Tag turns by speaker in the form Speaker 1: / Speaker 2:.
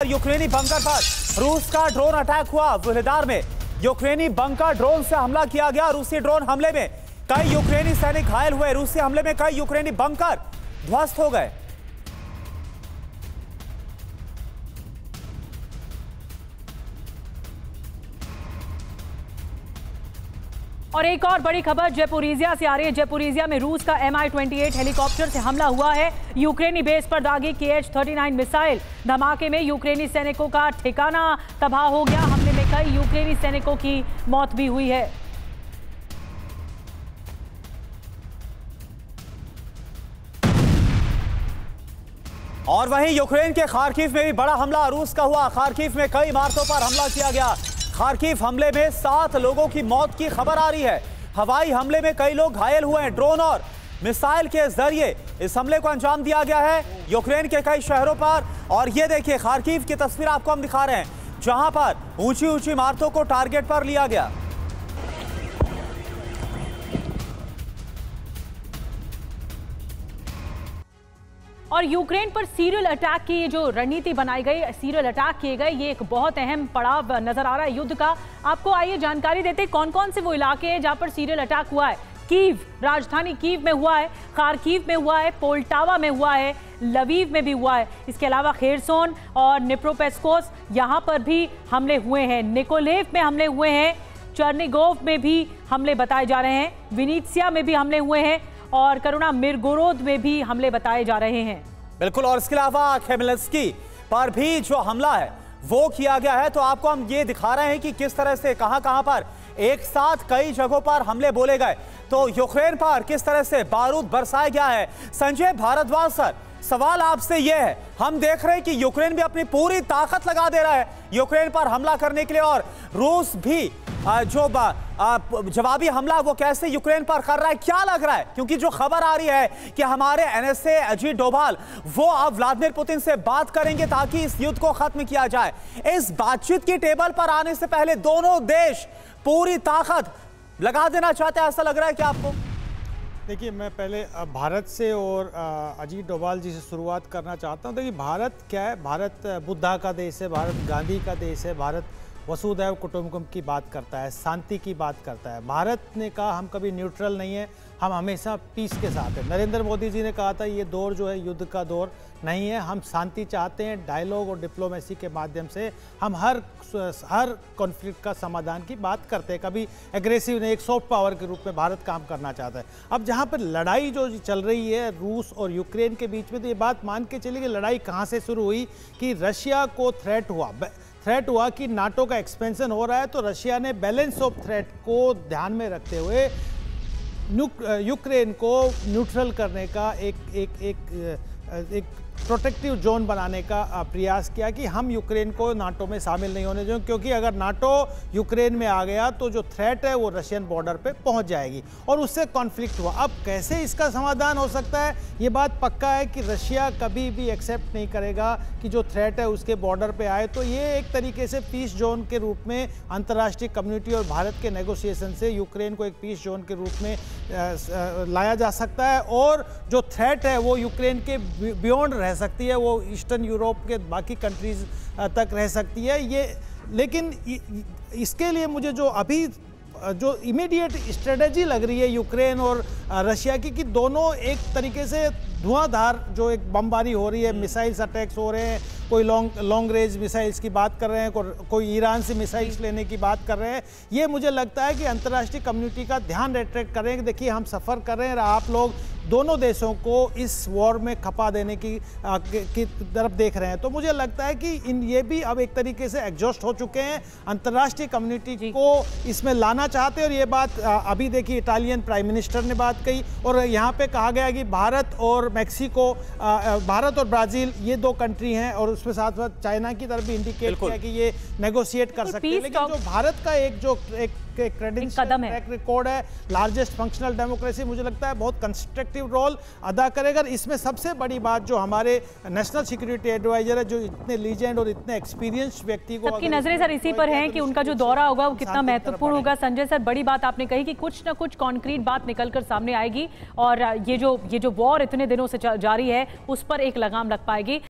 Speaker 1: यूक्रेनी बंकर पर रूस का ड्रोन अटैक हुआ। वुहलेदार में यूक्रेनी बंकर ड्रोन से हमला किया गया। रूसी ड्रोन हमले में कई यूक्रेनी सैनिक घायल हुए। रूसी हमले में कई यूक्रेनी बंकर ध्वस्त हो गए।
Speaker 2: और एक और बड़ी खबर जयपुरिया से आ रही है। जयपुरिया में रूस का Mi-28 हेलीकॉप्टर से हमला हुआ है। यूक्रेनी बेस पर दागी Kh-39 मिसाइल। धमाके में यूक्रेनी सैनिकों का ठिकाना तबाह हो गया। हमले में कई यूक्रेनी सैनिकों की मौत भी हुई है।
Speaker 1: और वहीं यूक्रेन के खार्किव में भी बड़ा हमला रूस का हुआ। खार्किव में कई इमारतों पर हमला किया गया। खार्किव हमले में 7 लोगों की मौत की खबर आ रही है। हवाई हमले में कई लोग घायल हुए हैं। ड्रोन और मिसाइल के जरिए इस हमले को अंजाम दिया गया है यूक्रेन के कई शहरों पर। और ये देखिए खार्किव की तस्वीर आपको हम दिखा रहे हैं, जहां पर ऊंची ऊंची इमारतों को टारगेट पर लिया गया।
Speaker 2: और यूक्रेन पर सीरियल अटैक की ये जो रणनीति बनाई गई, सीरियल अटैक किए गए, ये एक बहुत अहम पड़ाव नजर आ रहा है युद्ध का। आपको आइए जानकारी देते हैं कौन कौन से वो इलाके हैं जहां पर सीरियल अटैक हुआ है। कीव, राजधानी कीव में हुआ है, खार्किव में हुआ है, पोल्टावा में हुआ है, लवीव में भी हुआ है। इसके अलावा खेरसोन और निप्रोपेस्कोस यहाँ पर भी हमले हुए हैं। निकोलेव में हमले हुए हैं, चर्निगोव में भी हमले बताए जा रहे हैं, विनीत्सिया में भी हमले हुए हैं और करुणा मिरगोरोद में भी हमले बताए जा रहे हैं।
Speaker 1: बिल्कुल। और इसके अलावा खेमेल्स्की पर भी जो हमला है वो किया गया है। तो आपको हम ये दिखा रहे हैं कि किस तरह से कहां पर एक साथ कई जगहों पर हमले बोले गए। तो यूक्रेन पर किस तरह से बारूद बरसाया गया है। संजय भारद्वाज सर, सवाल आपसे यह है, हम देख रहे हैं कि यूक्रेन भी अपनी पूरी ताकत लगा दे रहा है यूक्रेन पर हमला करने के लिए, और रूस भी जो जवाबी हमला वो कैसे यूक्रेन पर कर रहा है, क्या लग रहा है? क्योंकि जो खबर आ रही है कि हमारे NSA अजीत डोभाल वो अब व्लादिमीर पुतिन से बात करेंगे ताकि इस युद्ध को खत्म किया जाए। इस बातचीत की टेबल पर आने से पहले दोनों देश पूरी ताकत लगा देना चाहते हैं, ऐसा लग रहा है कि आपको?
Speaker 3: देखिए, मैं पहले भारत से और अजीत डोभाल जी से शुरुआत करना चाहता हूँ। देखिए, भारत क्या है? भारत बुद्धा का देश है, भारत गांधी का देश है, भारत वसुधैव कुटुंबकम की बात करता है, शांति की बात करता है। भारत ने कहा हम कभी न्यूट्रल नहीं है, हम हमेशा पीस के साथ हैं। नरेंद्र मोदी जी ने कहा था ये दौर जो है युद्ध का दौर नहीं है, हम शांति चाहते हैं। डायलॉग और डिप्लोमेसी के माध्यम से हम हर कॉन्फ्लिक्ट का समाधान की बात करते हैं। कभी एग्रेसिव नहीं, एक सॉफ्ट पावर के रूप में भारत काम करना चाहता है। अब जहाँ पर लड़ाई जो चल रही है रूस और यूक्रेन के बीच में, तो ये बात मान के चलिए कि लड़ाई कहाँ से शुरू हुई कि रशिया को थ्रेट हुआ कि नाटो का एक्सपेंशन हो रहा है। तो रशिया ने बैलेंस ऑफ थ्रेट को ध्यान में रखते हुए यूक्रेन को न्यूट्रल करने का एक प्रोटेक्टिव जोन बनाने का प्रयास किया कि हम यूक्रेन को नाटो में शामिल नहीं होने दें, क्योंकि अगर नाटो यूक्रेन में आ गया तो जो थ्रेट है वो रशियन बॉर्डर पे पहुंच जाएगी और उससे कॉन्फ्लिक्ट हुआ। अब कैसे इसका समाधान हो सकता है, ये बात पक्का है कि रशिया कभी भी एक्सेप्ट नहीं करेगा कि जो थ्रेट है उसके बॉर्डर पर आए। तो ये एक तरीके से पीस जोन के रूप में अंतर्राष्ट्रीय कम्युनिटी और भारत के नेगोशिएशन से यूक्रेन को एक पीस जोन के रूप में लाया जा सकता है। और जो थ्रेट है वो यूक्रेन के बियॉन्ड रह सकती है, वो ईस्टर्न यूरोप के बाकी कंट्रीज तक रह सकती है ये। लेकिन इसके लिए मुझे जो इमीडिएट स्ट्रेटजी लग रही है यूक्रेन और रशिया की, कि दोनों एक तरीके से धुआंधार जो एक बमबारी हो रही है, मिसाइल्स अटैक्स हो रहे हैं, कोई लॉन्ग रेंज मिसाइल्स की बात कर रहे हैं, कोई ईरान से मिसाइल्स लेने की बात कर रहे हैं। ये मुझे लगता है कि अंतर्राष्ट्रीय कम्युनिटी का ध्यान अट्रैक्ट करें कि देखिए हम सफ़र कर रहे हैं, आप लोग दोनों देशों को इस वॉर में खपा देने की तरफ देख रहे हैं। तो मुझे लगता है कि ये भी अब एक तरीके से एग्जॉस्ट हो चुके हैं, अंतर्राष्ट्रीय कम्युनिटी को इसमें लाना चाहते हैं। और ये बात अभी देखिए इटालियन प्राइम मिनिस्टर ने बात कही, और यहाँ पे कहा गया कि भारत और मैक्सिको, भारत और ब्राज़ील ये 2 कंट्री हैं, और उसमें साथ साथ चाइना की तरफ भी इंडिकेट किया कि ये नेगोशिएट कर सकते हैं। लेकिन जो भारत का एक क्रेडेंशियल ट्रैक रिकॉर्ड है, लार्जेस्ट फंक्शनल डेमोक्रेसी, मुझे लगता है बहुत कंस्ट्रक्टिव रोल अदा करेगा। इसमें सबसे बड़ी बात जो हमारे नेशनल सिक्योरिटी एडवाइजर है, जो इतने लीजेंड और इतने एक्सपीरियंस व्यक्ति को, सबकी
Speaker 2: नजरें सर इसी पर हैं कि उनका जो दौरा होगा वो कितना महत्वपूर्ण होगा। संजय सर, बड़ी बात आपने कही कि कुछ ना कुछ कॉन्क्रीट बात निकलकर सामने आएगी और ये जो वॉर इतने दिनों से जारी है उस पर एक लगाम लग पाएगी।